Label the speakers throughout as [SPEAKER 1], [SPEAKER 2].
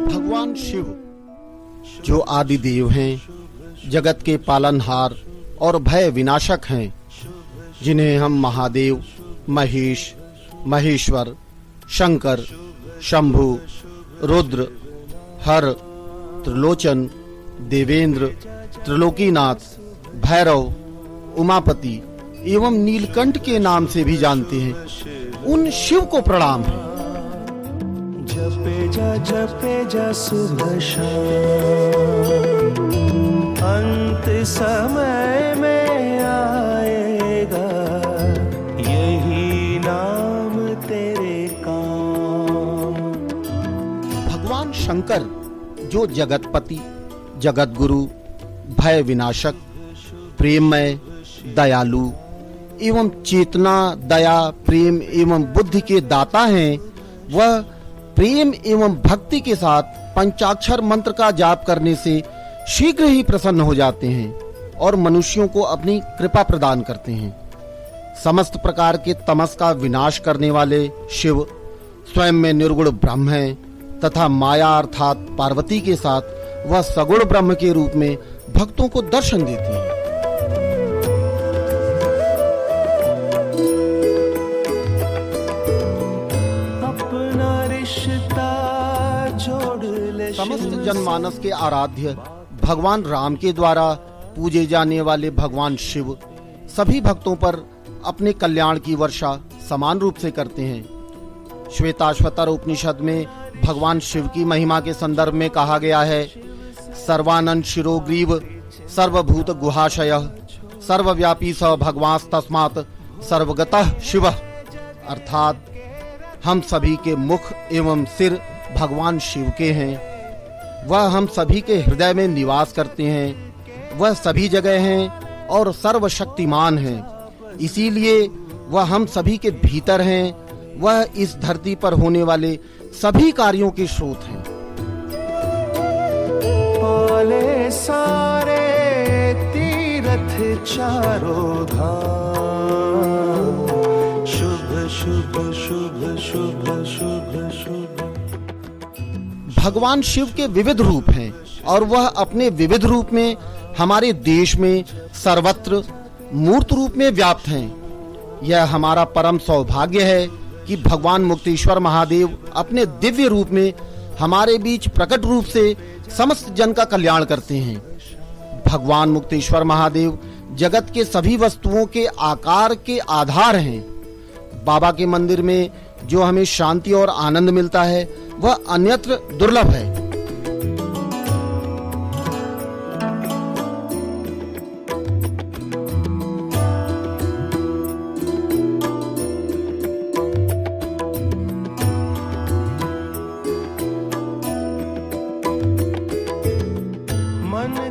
[SPEAKER 1] भगवान शिव जो आदि देव हैं, जगत के पालनहार और भय विनाशक हैं, जिन्हें हम महादेव, महेश, महेश्वर, शंकर, शंभु, रुद्र, हर, त्रिलोचन, देवेंद्र, त्रिलोकीनाथ, भैरव, उमापति एवं नीलकंठ के नाम से भी जानते हैं, उन शिव को प्रणाम है।
[SPEAKER 2] जपे जा सुबह शाम, अंत समय में आएगा यही नाम तेरे काम।
[SPEAKER 1] भगवान शंकर जो जगतपति, जगत गुरु, भय विनाशक, प्रेममय, दयालु एवं चेतना, दया, प्रेम एवं बुद्धि के दाता हैं, वह प्रेम एवं भक्ति के साथ पंचाक्षर मंत्र का जाप करने से शीघ्र ही प्रसन्न हो जाते हैं और मनुष्यों को अपनी कृपा प्रदान करते हैं। समस्त प्रकार के तमस का विनाश करने वाले शिव स्वयं में निर्गुण ब्रह्म हैं तथा माया अर्थात पार्वती के साथ वह सगुण ब्रह्म के रूप में भक्तों को दर्शन देती हैं। समस्त जनमानस के आराध्य भगवान राम के द्वारा पूजे जाने वाले भगवान शिव सभी भक्तों पर अपने कल्याण की वर्षा समान रूप से करते हैं। श्वेताश्वतर उपनिषद में भगवान शिव की महिमा के संदर्भ में कहा गया है, सर्वानंद शिरोग्रीव सर्वभूत गुहाशयः सर्वव्यापी स भगवांस्तस्मात् सर्वगतः शिवः, अर्थात हम सभी के मुख एवं सिर भगवान शिव के हैं। वह हम सभी के हृदय में निवास करते हैं। वह सभी जगह हैं और सर्वशक्तिमान हैं, इसीलिए वह हम सभी के भीतर हैं। वह इस धरती पर होने वाले सभी कार्यों के स्रोत हैं।
[SPEAKER 2] पाले सारे तीर्थ चारों धाम, शुभ शुभ शुभ शुभ शुभ शुभ।
[SPEAKER 1] भगवान शिव के विविध रूप हैं और वह अपने विविध रूप में हमारे देश में सर्वत्र मूर्त रूप में व्याप्त हैं। यह हमारा परम सौभाग्य है कि भगवान मुक्तेश्वर महादेव अपने दिव्य रूप में हमारे बीच प्रकट रूप से समस्त जन का कल्याण करते हैं। भगवान मुक्तेश्वर महादेव जगत के सभी वस्तुओं के आकार के आधार हैं। बाबा के मंदिर में जो हमें शांति और आनंद मिलता है वह अन्यत्र दुर्लभ है।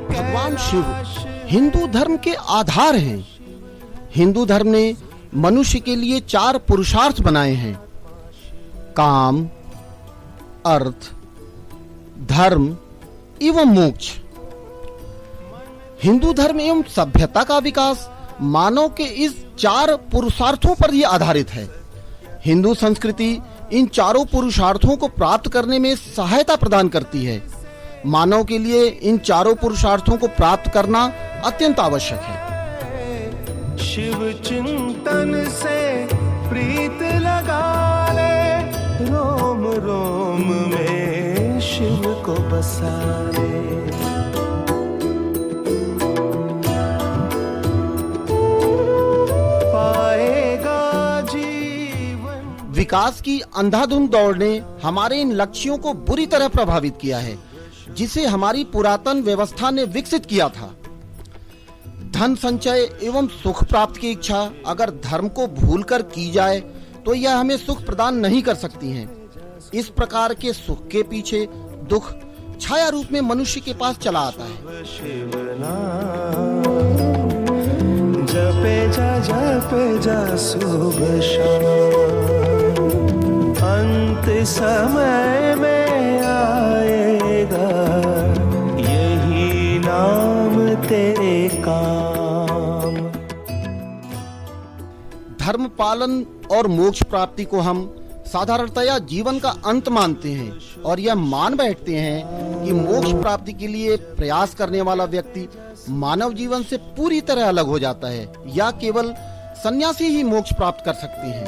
[SPEAKER 1] भगवान शिव हिंदू धर्म के आधार हैं। हिंदू धर्म ने मनुष्य के लिए 4 पुरुषार्थ बनाए हैं, काम, अर्थ, धर्म एवं मोक्ष। हिंदू धर्म एवं सभ्यता का विकास मानव के इस 4 पुरुषार्थों पर ही आधारित है। हिंदू संस्कृति इन चारों पुरुषार्थों को प्राप्त करने में सहायता प्रदान करती है। मानव के लिए इन चारों पुरुषार्थों को प्राप्त करना अत्यंत आवश्यक है।
[SPEAKER 2] शिव चिंतन से प्रीत लगा ले, रोम रोम में शिव को बसा ले। पाएगा जीवन।
[SPEAKER 1] विकास की अंधाधुंध दौड़ ने हमारे इन लक्ष्यों को बुरी तरह प्रभावित किया है, जिसे हमारी पुरातन व्यवस्था ने विकसित किया था। धन संचय एवं सुख प्राप्त की इच्छा अगर धर्म को भूलकर की जाए तो यह हमें सुख प्रदान नहीं कर सकती हैं। इस प्रकार के सुख के पीछे दुख छाया रूप में मनुष्य के पास चला आता है।
[SPEAKER 2] जपे जा जपे जा सुबह शाम, अंत समय में आएगा यही नाम तेरे काम।
[SPEAKER 1] धर्म पालन और मोक्ष प्राप्ति को हम साधारणतया जीवन का अंत मानते हैं और यह मान बैठते हैं कि मोक्ष प्राप्ति के लिए प्रयास करने वाला व्यक्ति मानव जीवन से पूरी तरह अलग हो जाता है या केवल सन्यासी ही मोक्ष प्राप्त कर सकते हैं।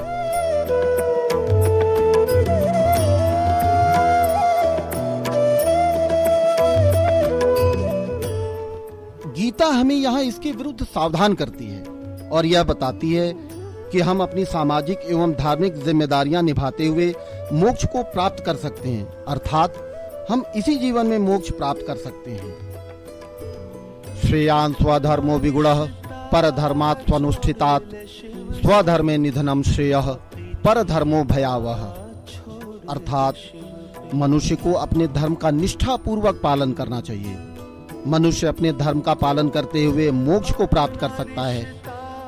[SPEAKER 1] गीता हमें यहाँ इसके विरुद्ध सावधान करती है और यह बताती है कि हम अपनी सामाजिक एवं धार्मिक जिम्मेदारियां निभाते हुए मोक्ष को प्राप्त कर सकते हैं, अर्थात हम इसी जीवन में मोक्ष प्राप्त कर सकते हैं। श्रेयान् स्वधर्मो विगुणः परधर्मात् स्वनुष्ठितात् स्वधर्मे निधनम श्रेयः परधर्मो भयावह। अर्थात मनुष्य को अपने धर्म का निष्ठापूर्वक पालन करना चाहिए। मनुष्य अपने धर्म का पालन करते हुए मोक्ष को प्राप्त कर सकता है।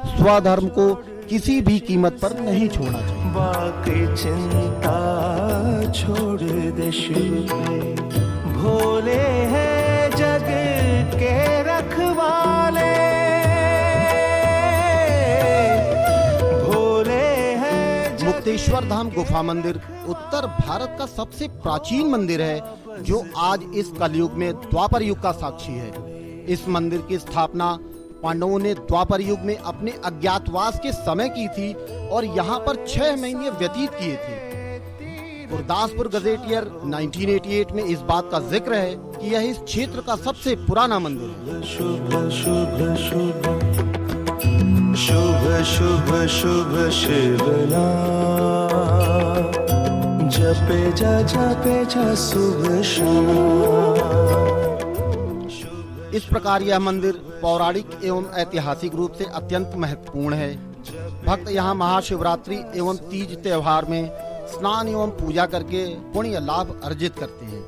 [SPEAKER 1] स्वधर्म को किसी भी कीमत पर नहीं छोड़ना चाहिए।
[SPEAKER 2] बाकी चिंता छोड़ दे शिव पे, भोले हैं जग के रखवाले, भोले हैं।
[SPEAKER 1] मुक्तेश्वर धाम गुफा मंदिर उत्तर भारत का सबसे प्राचीन मंदिर है जो आज इस कलयुग में द्वापर युग का साक्षी है। इस मंदिर की स्थापना पांडवों ने द्वापर युग में अपने अज्ञातवास के समय की थी और यहाँ पर 6 महीने व्यतीत किए थे। गुरदासपुर गजेटियर 1988 में इस बात का जिक्र है कि यह इस क्षेत्र का सबसे पुराना मंदिर है।
[SPEAKER 2] शुभ शुभ शुभ शुभ शुभ शुभ शिव नाम, जपे जा शुभ शाम।
[SPEAKER 1] इस प्रकार यह मंदिर पौराणिक एवं ऐतिहासिक रूप से अत्यंत महत्वपूर्ण है। भक्त यहाँ महाशिवरात्रि एवं तीज त्योहार में स्नान एवं पूजा करके पुण्य लाभ अर्जित करते हैं।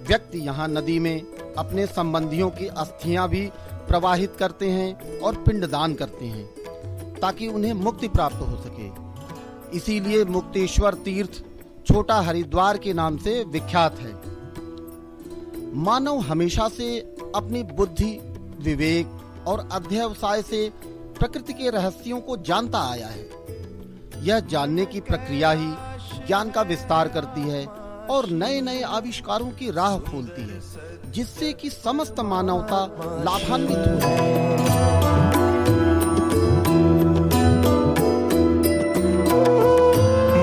[SPEAKER 1] व्यक्ति यहाँ नदी में अपने संबंधियों की अस्थियां भी प्रवाहित करते हैं और पिंडदान करते हैं ताकि उन्हें मुक्ति प्राप्त हो सके। इसीलिए मुक्तेश्वर तीर्थ छोटा हरिद्वार के नाम से विख्यात है। मानव हमेशा से अपनी बुद्धि, विवेक और अध्यवसाय से प्रकृति के रहस्यों को जानता आया है। यह जानने की प्रक्रिया ही ज्ञान का विस्तार करती है और नए नए आविष्कारों की राह खोलती है, जिससे कि समस्त मानवता लाभान्वित हो।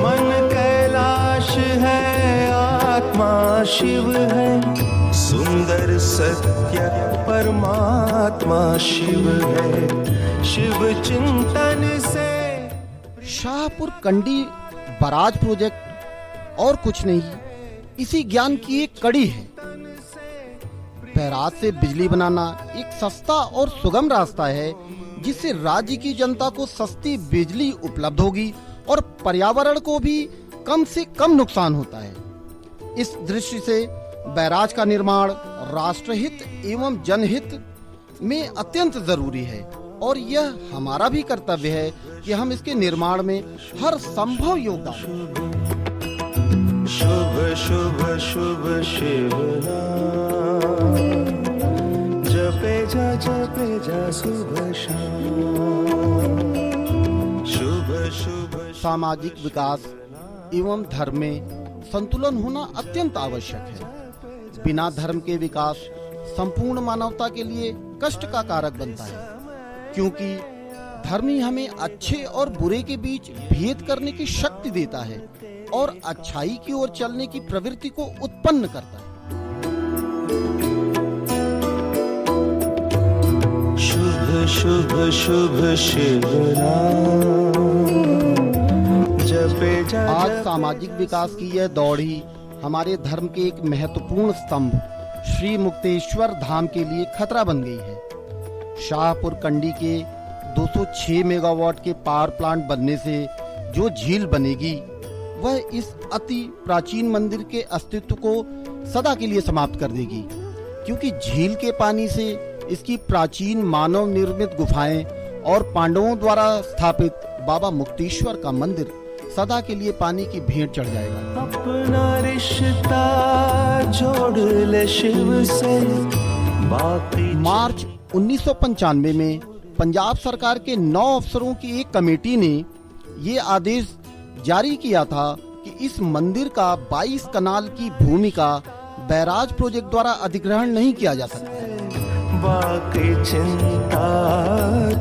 [SPEAKER 2] मन कैलाश है, आत्मा शिव है, सुंदर सत्य परमात्मा शिव है। शिव चिंतन से
[SPEAKER 1] शाहपुर कंडी बराज प्रोजेक्ट और कुछ नहीं, इसी ज्ञान की एक कड़ी है। बैराज से बिजली बनाना एक सस्ता और सुगम रास्ता है जिससे राज्य की जनता को सस्ती बिजली उपलब्ध होगी और पर्यावरण को भी कम से कम नुकसान होता है। इस दृष्टि से बैराज का निर्माण राष्ट्रहित एवं जनहित में अत्यंत जरूरी है और यह हमारा भी कर्तव्य है कि हम इसके निर्माण में हर संभव योगदान।
[SPEAKER 2] शुभ शुभ शुभ शिव नाम, जपे जा शुभ शाम। शुभ शुभ
[SPEAKER 1] सामाजिक विकास एवं धर्म में संतुलन होना अत्यंत आवश्यक है। बिना धर्म के विकास संपूर्ण मानवता के लिए कष्ट का कारक बनता है, क्योंकि धर्म ही हमें अच्छे और बुरे के बीच भेद करने की शक्ति देता है और अच्छाई की ओर चलने की प्रवृत्ति को उत्पन्न करता है।
[SPEAKER 2] शुभ शुभ शुभ शिव नाम, जपे जा।
[SPEAKER 1] आज सामाजिक विकास की यह दौड़ ही हमारे धर्म के एक महत्वपूर्ण स्तंभ श्री मुक्तेश्वर धाम के लिए खतरा बन गई है। शाहपुर कंडी के 206 मेगावाट के पावर प्लांट बनने से जो झील बनेगी वह इस अति प्राचीन मंदिर के अस्तित्व को सदा के लिए समाप्त कर देगी, क्योंकि झील के पानी से इसकी प्राचीन मानव निर्मित गुफाएं और पांडवों द्वारा स्थापित बाबा मुक्तेश्वर का मंदिर सदा के लिए पानी की भेंट चढ़ जाएगा।
[SPEAKER 2] अपना रिश्ता जोड़ ले शिव से, बाकी
[SPEAKER 1] मार्च 1995 में पंजाब सरकार के 9 अफसरों की एक कमेटी ने ये आदेश जारी किया था कि इस मंदिर का 22 कनाल की भूमि का बैराज प्रोजेक्ट द्वारा अधिग्रहण नहीं किया जा सकता।
[SPEAKER 2] बाकी चिंता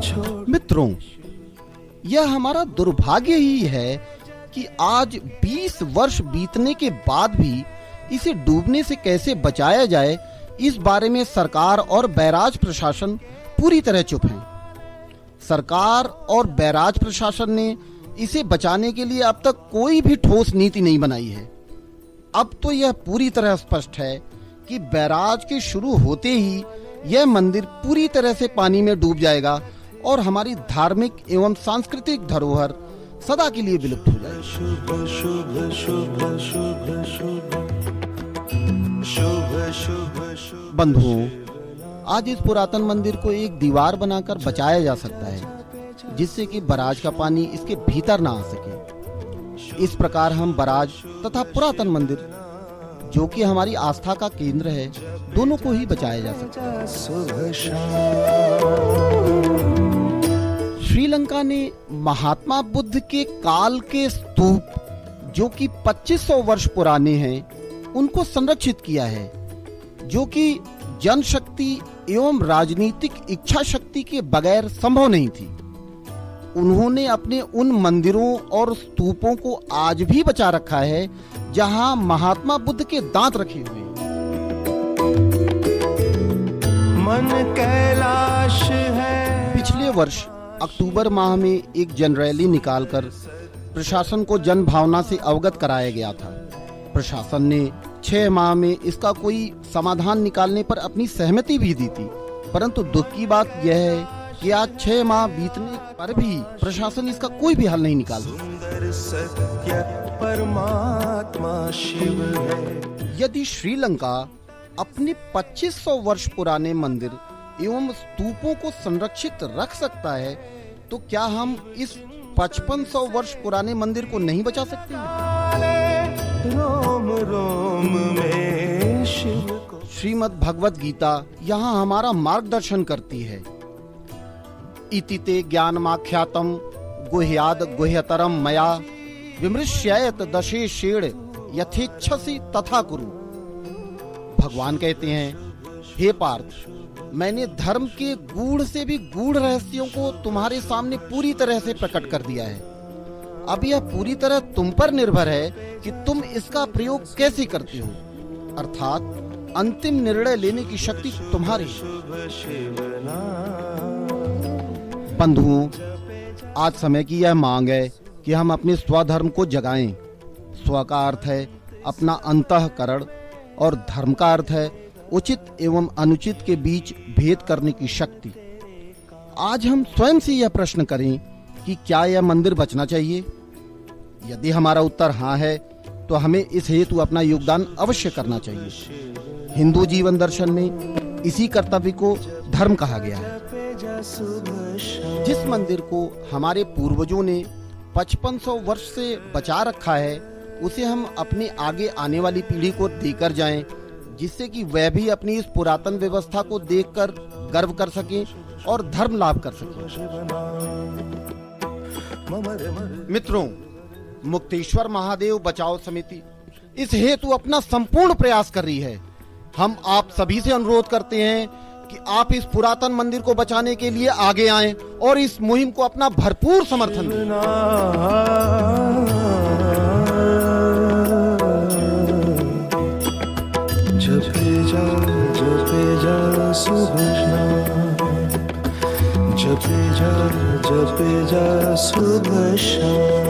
[SPEAKER 2] छोड़।
[SPEAKER 1] मित्रों, यह हमारा दुर्भाग्य ही है कि आज 20 वर्ष बीतने के बाद भी इसे डूबने से कैसे बचाया जाए, इस बारे में सरकार और बैराज प्रशासन पूरी तरह चुप हैं। सरकार और बैराज प्रशासन ने इसे बचाने के लिए अब तक कोई भी ठोस नीति नहीं बनाई है। अब तो यह पूरी तरह स्पष्ट है कि बैराज के शुरू होते ही यह मंदिर पूरी तरह से पानी में डूब जाएगा और हमारी धार्मिक एवं सांस्कृतिक धरोहर सदा के लिए विलुप्त हो जाएगी।
[SPEAKER 2] शुभ शुभ शुभ शुभ शुभ शुभ शुभ शुभ।
[SPEAKER 1] बंधुओं, आज इस पुरातन मंदिर को एक दीवार बनाकर बचाया जा सकता है जिससे कि बराज का पानी इसके भीतर ना आ सके। इस प्रकार हम बराज तथा पुरातन मंदिर, जो कि हमारी आस्था का केंद्र है, दोनों को ही बचाया जा सकता है।
[SPEAKER 2] सुबह शाम
[SPEAKER 1] श्रीलंका ने महात्मा बुद्ध के काल के स्तूप, जो कि 2500 वर्ष पुराने हैं, उनको संरक्षित किया है, जो कि जनशक्ति एवं राजनीतिक इच्छा शक्ति के बगैर संभव नहीं थी। उन्होंने अपने उन मंदिरों और स्तूपों को आज भी बचा रखा है जहां महात्मा बुद्ध के दांत रखे हुए हैं।
[SPEAKER 2] मन कैलाश है।
[SPEAKER 1] पिछले वर्ष अक्टूबर माह में एक जन रैली निकालकर प्रशासन को जन भावना से अवगत कराया गया था। प्रशासन ने 6 माह में इसका कोई समाधान निकालने पर अपनी सहमति भी दी थी, परंतु दुख की बात यह है कि आज 6 माह बीतने पर भी प्रशासन इसका कोई भी हल नहीं निकाल सका।
[SPEAKER 2] सुंदर सत्य परमात्मा शिव है।
[SPEAKER 1] यदि श्रीलंका अपने 2500 वर्ष पुराने मंदिर एवं स्तूपों को संरक्षित रख सकता है, तो क्या हम इस 5500 वर्ष पुराने मंदिर को नहीं बचा सकते?
[SPEAKER 2] रोम रोम में शिव को।
[SPEAKER 1] श्रीमद् भगवत गीता यहाँ हमारा मार्गदर्शन करती है। इति ते ज्ञानमाख्यातम गुह्याद गुह्यतरम मया विमृश्येत दशेषेण यथेच्छसि तथा कुरु। भगवान कहते हैं, हे पार्थ, मैंने धर्म के गूढ़ से भी गूढ़ रहस्यों को तुम्हारे सामने पूरी तरह से प्रकट कर दिया है। अब यह पूरी तरह तुम पर निर्भर है कि तुम इसका प्रयोग कैसे करते हो, अर्थात अंतिम निर्णय लेने की शक्ति तुम्हारी है।
[SPEAKER 2] शुभ शिव नाम।
[SPEAKER 1] बंधुओं, आज समय की यह मांग है कि हम अपने स्वधर्म को जगाएं। स्व का अर्थ है अपना अंतःकरण और धर्म का अर्थ है उचित एवं अनुचित के बीच भेद करने की शक्ति। आज हम स्वयं से यह प्रश्न करें कि क्या यह मंदिर बचना चाहिए? यदि हमारा उत्तर हाँ है, तो हमें इस हेतु अपना योगदान अवश्य करना चाहिए। हिंदू जीवन दर्शन में इसी कर्तव्य को धर्म कहा गया है। जिस मंदिर को हमारे पूर्वजों ने 5500 वर्ष से बचा रखा है, उसे हम अपने आगे आने वाली पीढ़ी को देकर जाएं, जिससे कि वह भी अपनी इस पुरातन व्यवस्था को देखकर गर्व कर सके और धर्म लाभ कर सके। मित्रों, मुक्तेश्वर महादेव बचाओ समिति इस हेतु अपना संपूर्ण प्रयास कर रही है। हम आप सभी से अनुरोध करते हैं कि आप इस पुरातन मंदिर को बचाने के लिए आगे आएं और इस मुहिम को अपना भरपूर समर्थन दें।
[SPEAKER 2] जपे जा सुबह शाम।